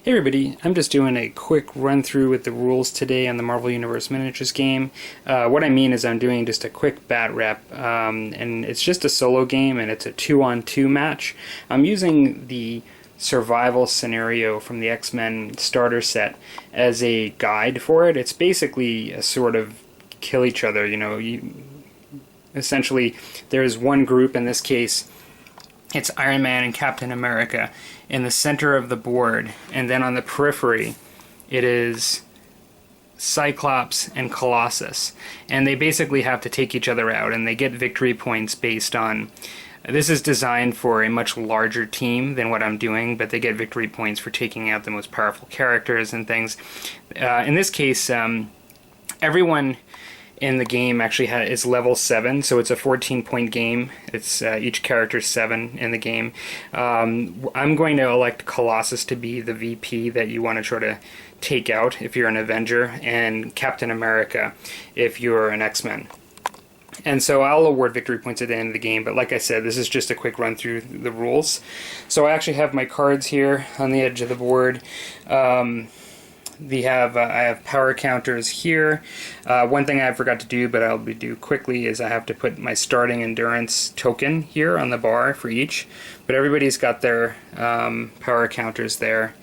Hey everybody, I'm just doing a quick run through with the rules today on the Marvel Universe Miniatures game. What I mean is I'm doing just a quick bat rep, and it's just a solo game and it's a 2-on-2 match. I'm using the survival scenario from the X-Men starter set as a guide for it. It's basically a sort of kill each other, essentially there's one group, in this case it's Iron Man and Captain America in the center of the board, and then on the periphery it is Cyclops and Colossus, and they basically have to take each other out, and they get victory points based on, this is designed for a much larger team than what I'm doing, but they get victory points for taking out the most powerful characters and things. In this case, everyone in the game actually is level 7, so it's a 14-point game. It's each character's 7 in the game. I'm going to elect Colossus to be the VP that you want to try to take out if you're an Avenger, and Captain America if you're an X-Men. And so I'll award victory points at the end of the game, but like I said, this is just a quick run through the rules. So I actually have my cards here on the edge of the board. I have power counters here. One thing I forgot to do, but I'll do quickly, is I have to put my starting endurance token here on the bar for each. But everybody's got their power counters there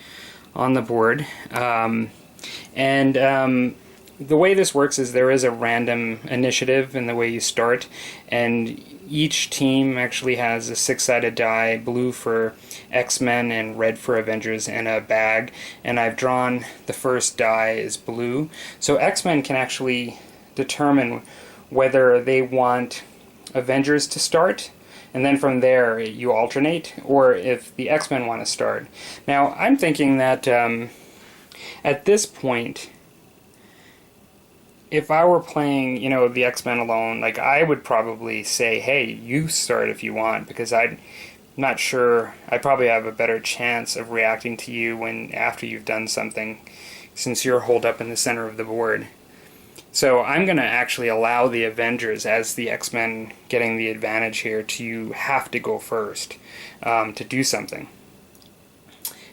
on the board. The way this works is there is a random initiative in the way you start, and each team actually has a 6-sided die, blue for X-Men and red for Avengers, and a bag, and I've drawn the first die is blue. So X-Men can actually determine whether they want Avengers to start, and then from there you alternate, or if the X-Men want to start. Now I'm thinking that at this point, if I were playing, the X-Men alone, I would probably say, hey, you start if you want, because I'm not sure, I probably have a better chance of reacting to you after you've done something, since you're holed up in the center of the board. So I'm going to actually allow the Avengers, as the X-Men getting the advantage here, to have to go first to do something.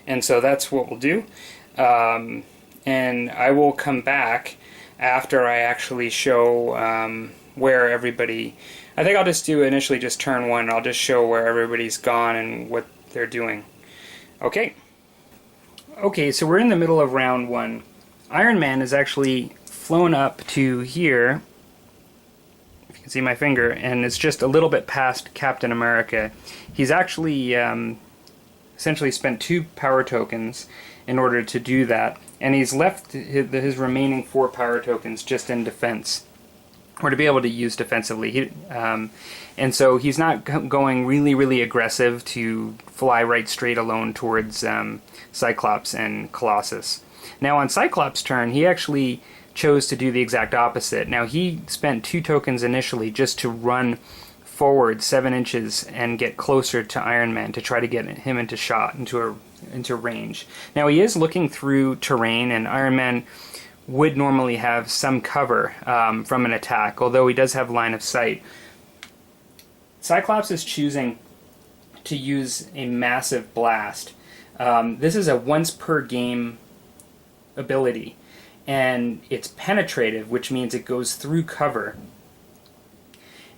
And so that's what we'll do. And I will come back after I actually show where everybody, I think I'll just do initially just turn 1, I'll just show where everybody's gone and what they're doing. Okay, so we're in the middle of round 1. Iron Man is actually flown up to here, if you can see my finger, and it's just a little bit past Captain America. He's actually essentially spent 2 power tokens in order to do that, and he's left his remaining 4 power tokens just in defense, or to be able to use defensively. And so he's not going really aggressive to fly right straight alone towards Cyclops and Colossus. Now on Cyclops' turn, he actually chose to do the exact opposite. Now he spent 2 tokens initially just to run forward 7 inches and get closer to Iron Man to try to get him into shot, into range. Now he is looking through terrain, and Iron Man would normally have some cover from an attack, although he does have line of sight. Cyclops is choosing to use a massive blast. This is a once per game ability, and it's penetrative, which means it goes through cover.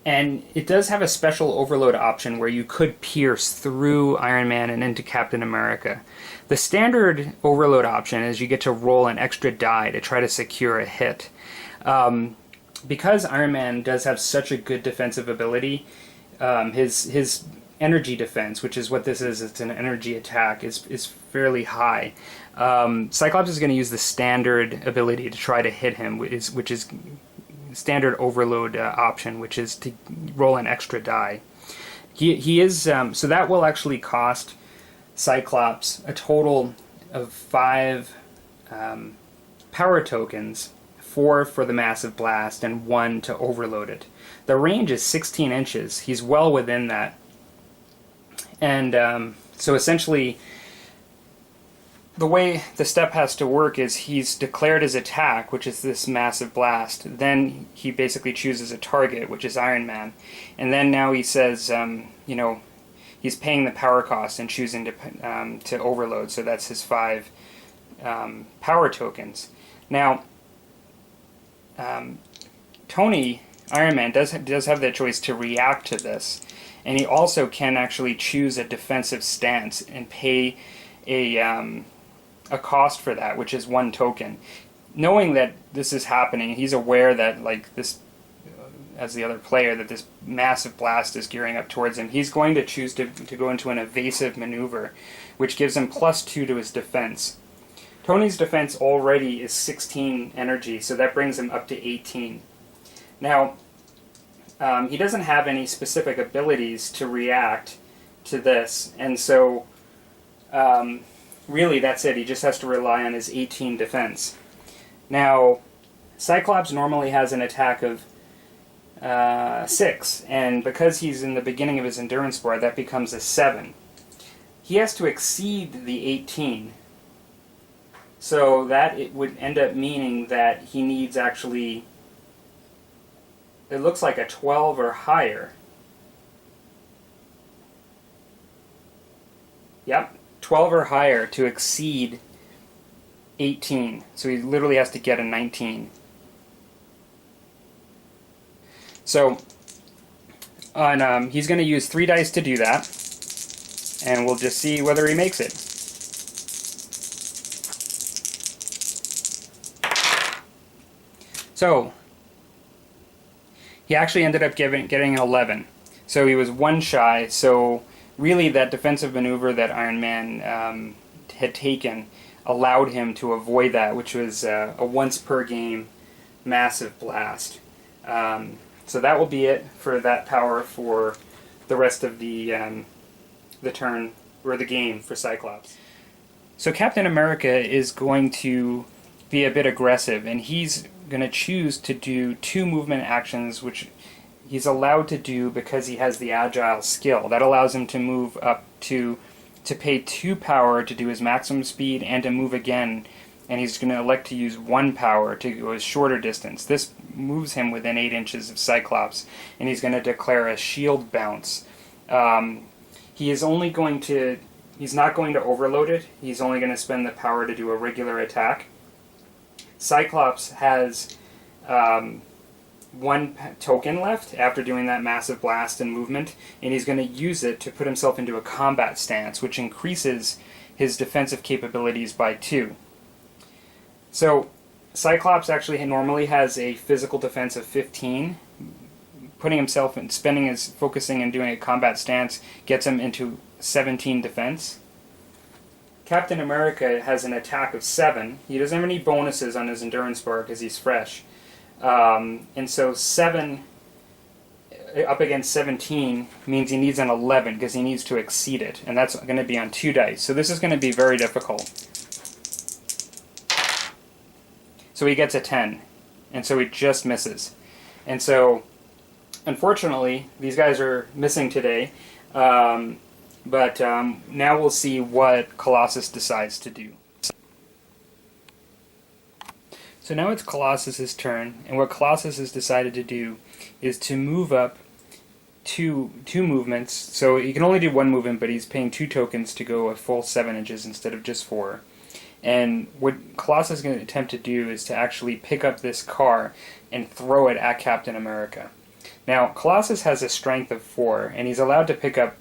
And it does have a special overload option where you could pierce through Iron Man and into Captain America. The standard overload option is you get to roll an extra die to try to secure a hit. Because Iron Man does have such a good defensive ability, his energy defense, which is what this is, it's an energy attack, is fairly high. Cyclops is going to use the standard ability to try to hit him, which is standard overload option, which is to roll an extra die. He is so that will actually cost Cyclops a total of 5 power tokens, 4 for the massive blast and 1 to overload it. The range is 16 inches. He's well within that. And so essentially, the way the step has to work is he's declared his attack, which is this massive blast. Then he basically chooses a target, which is Iron Man. And then now he says, he's paying the power cost and choosing to overload. So that's his 5 power tokens. Now, Tony, Iron Man, does have the choice to react to this. And he also can actually choose a defensive stance and pay a cost for that, which is 1 token. Knowing that this is happening, he's aware that, like, this, as the other player, that this massive blast is gearing up towards him. He's going to choose to go into an evasive maneuver, which gives him +2 to his defense. Tony's defense already is 16 energy, so that brings him up to 18. Now, he doesn't have any specific abilities to react to this, and so really that's it. He just has to rely on his 18 defense. Now, Cyclops normally has an attack of 6, and because he's in the beginning of his endurance bar, that becomes a 7. He has to exceed the 18, so that it would end up meaning that he needs actually, it looks like a 12 or higher. Yep, 12 or higher to exceed 18. So he literally has to get a 19. So he's going to use 3 dice to do that, and we'll just see whether he makes it. So he actually ended up getting an 11. So he was 1 shy. So really that defensive maneuver that Iron Man had taken allowed him to avoid that, which was a once per game massive blast. So that will be it for that power for the rest of the turn, or the game, for Cyclops. So Captain America is going to be a bit aggressive, and he's going to choose to do 2 movement actions, which he's allowed to do because he has the agile skill. That allows him to move up to pay 2 power to do his maximum speed and to move again, and he's going to elect to use 1 power to go a shorter distance. This moves him within 8 inches of Cyclops, and he's going to declare a shield bounce. He's not going to overload it. He's only going to spend the power to do a regular attack. Cyclops has 1 token left after doing that massive blast and movement, and he's going to use it to put himself into a combat stance, which increases his defensive capabilities by 2. So Cyclops actually normally has a physical defense of 15. Putting himself and focusing and doing a combat stance gets him into 17 defense. Captain America has an attack of 7. He doesn't have any bonuses on his endurance bar because he's fresh. And so 7 up against 17 means he needs an 11 because he needs to exceed it. And that's going to be on 2 dice. So this is going to be very difficult. So he gets a 10. And so he just misses. And so, unfortunately, these guys are missing today. But now we'll see what Colossus decides to do. So now it's Colossus's turn, and what Colossus has decided to do is to move up two movements. So he can only do 1 movement, but he's paying 2 tokens to go a full 7 inches instead of just 4. And what Colossus is going to attempt to do is to actually pick up this car and throw it at Captain America. Now, Colossus has a strength of 4, and he's allowed to pick up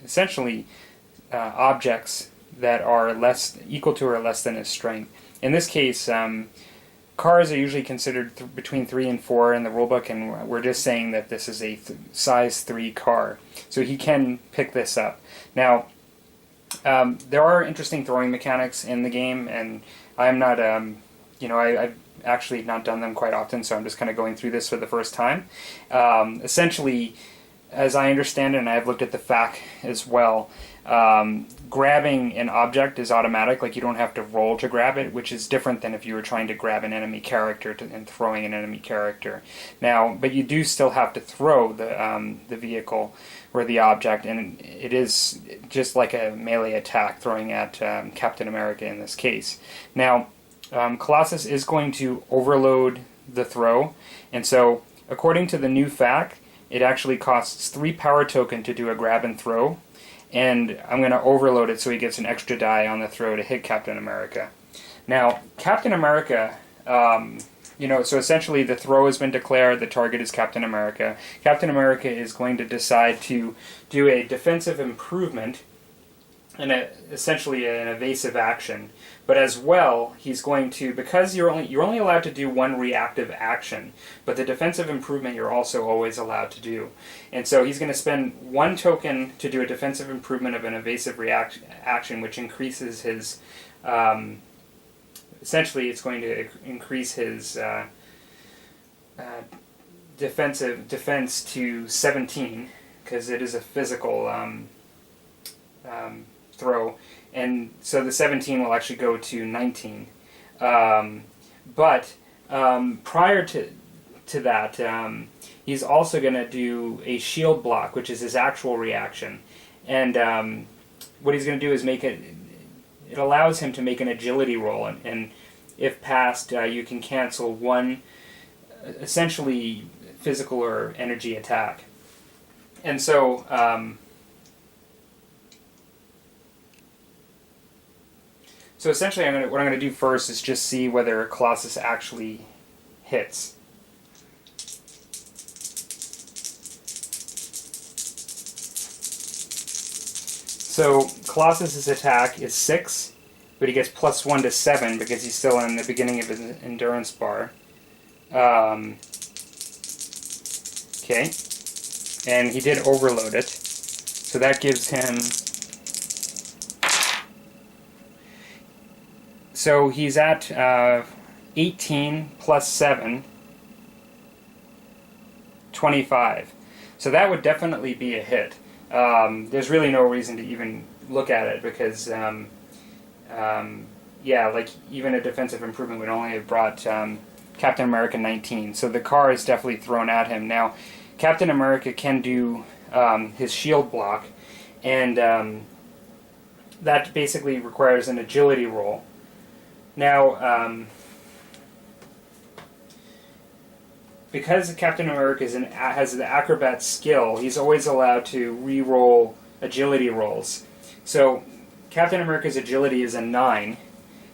essentially objects that are equal to or less than his strength. In this case, cars are usually considered between 3 and 4 in the rulebook, and we're just saying that this is a size 3 car. So he can pick this up. Now, there are interesting throwing mechanics in the game, and I'm not, I've actually not done them quite often, so I'm just kind of going through this for the first time. Essentially, as I understand it, and I've looked at the FAQ as well, grabbing an object is automatic, like you don't have to roll to grab it, which is different than if you were trying to grab an enemy character and throwing an enemy character. Now, but you do still have to throw the vehicle or the object, and it is just like a melee attack throwing at Captain America in this case. Now, Colossus is going to overload the throw, and so according to the new FAQ, it actually costs 3 power token to do a grab and throw, and I'm going to overload it so he gets an extra die on the throw to hit Captain America. Now, Captain America, so essentially the throw has been declared, the target is Captain America. Captain America is going to decide to do a defensive improvement, and essentially an evasive action. But as well, he's going to, because you're only allowed to do 1 reactive action, but the defensive improvement you're also always allowed to do. And so he's going to spend 1 token to do a defensive improvement of an evasive action, which increases his, essentially it's going to increase his defense to 17, because it is a physical throw, and so the 17 will actually go to 19. But prior to that, he's also going to do a shield block, which is his actual reaction. And what he's going to do is make it allows him to make an agility roll, and if passed, you can cancel 1 essentially physical or energy attack. And so So essentially, what I'm going to do first is just see whether Colossus actually hits. So Colossus's attack is 6, but he gets +1 to 7 because he's still in the beginning of his endurance bar. Okay, and he did overload it, so that gives him. So he's at 18 plus 7, 25. So that would definitely be a hit. There's really no reason to even look at it because, like even a defensive improvement would only have brought Captain America 19. So the car is definitely thrown at him. Now, Captain America can do his shield block, and that basically requires an agility roll. Now, because Captain America has the acrobat skill, he's always allowed to re-roll agility rolls. So Captain America's agility is a 9.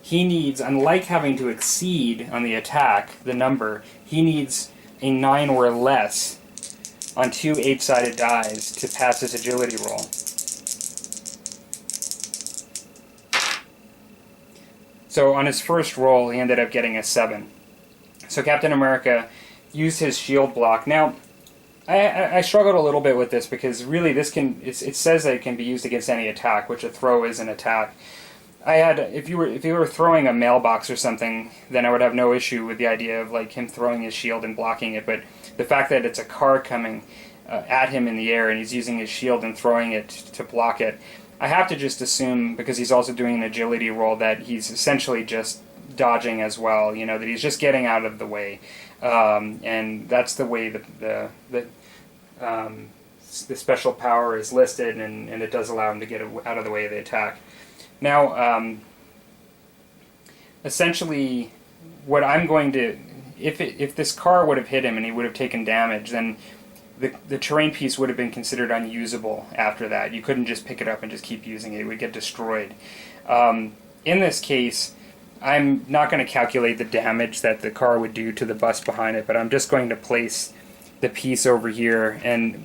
He needs, unlike having to exceed on the attack, the number, he needs a 9 or less on 2 8-sided dies to pass his agility roll. So on his first roll, he ended up getting a 7. So Captain America used his shield block. Now, I struggled a little bit with this because really it says that it can be used against any attack, which a throw is an attack. If you were throwing a mailbox or something, then I would have no issue with the idea of like him throwing his shield and blocking it. But the fact that it's a car coming at him in the air and he's using his shield and throwing it to block it, I have to just assume, because he's also doing an agility roll, that he's essentially just dodging as well. That he's just getting out of the way, and that's the way the special power is listed, and it does allow him to get out of the way of the attack. Now, essentially, what I'm going to, if this car would have hit him and he would have taken damage, then the terrain piece would have been considered unusable after that. You couldn't just pick it up and just keep using it. It would get destroyed. In this case, I'm not going to calculate the damage that the car would do to the bus behind it, but I'm just going to place the piece over here, and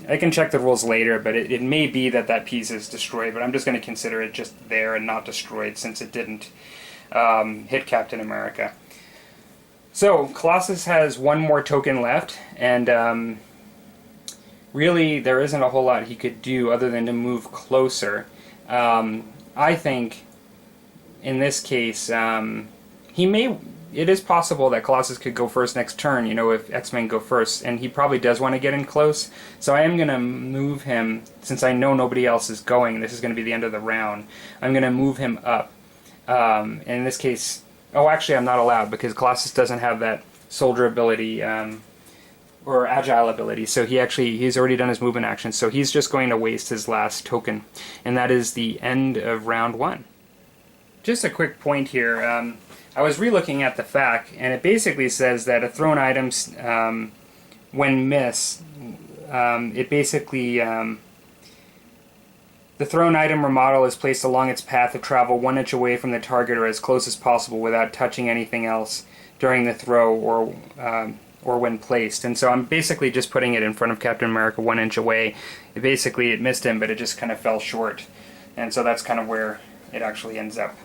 I can check the rules later, but it may be that piece is destroyed, but I'm just going to consider it just there and not destroyed since it didn't hit Captain America. So, Colossus has 1 more token left, and really there isn't a whole lot he could do other than to move closer. I think in this case he may it is possible that Colossus could go first next turn, you know, if X-Men go first, and he probably does want to get in close. So I am going to move him, since I know nobody else is going, this is going to be the end of the round, I'm going to move him up. And in this case, oh, actually I'm not allowed, because Colossus doesn't have that soldier ability, or agile ability, so he's already done his movement action, so he's just going to waste his last token, and that is the end of round 1. Just a quick point here, I was re-looking at the FAQ, and it basically says that a thrown item, when missed, it basically, the thrown item or model is placed along its path of travel 1 inch away from the target or as close as possible without touching anything else during the throw or when placed. And so I'm basically just putting it in front of Captain America 1 inch away. It missed him, but it just kind of fell short. And so that's kind of where it actually ends up.